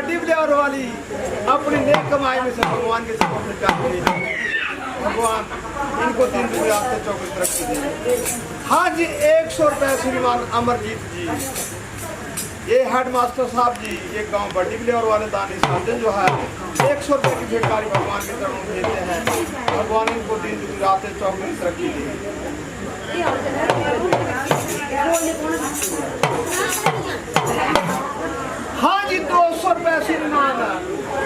बड़ी बलियार वाली अपनी नेक कमाई में से भगवान के समर्पित करके भगवान इनको 3 दिन रास्ते 24 तरक्की दे। हाँ जी, 100 रुपये श्रीमान अमरजीत जी, ये हेड मास्टर साहब जी, ये गांव बड़ी बलियार वाले दानी साजन जो है 100 रुपये की भिखारी भगवान के चरणों में देते हैं। भगवान इनको 3 दिन रास्ते 24 तरक्की दे। हाँ जी, 200 रुपये श्रीमान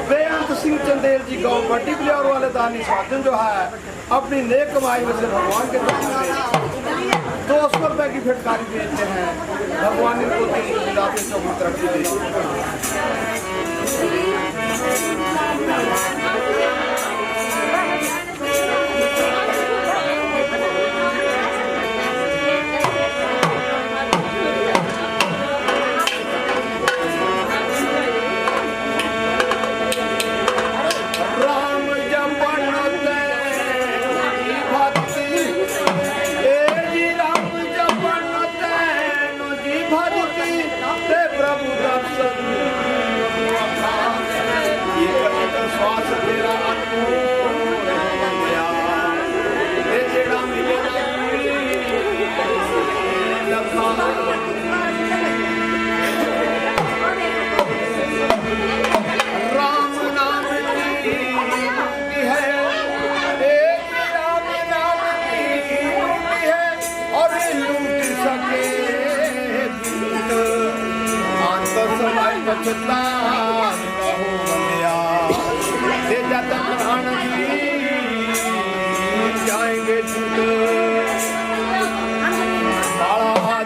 बेअंत सिंह चंदेल जी, गांव बड़ी बलियार वाले दानी साजन जो है अपनी नेक कमाई में से भगवान के चरणों में 200 रुपये की भिखारी भेजते हैं। भगवान इनको 3 दिन रास्ते 24 तरक्की दे।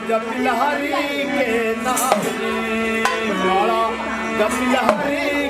जब लहरी के नाम, जब लहरी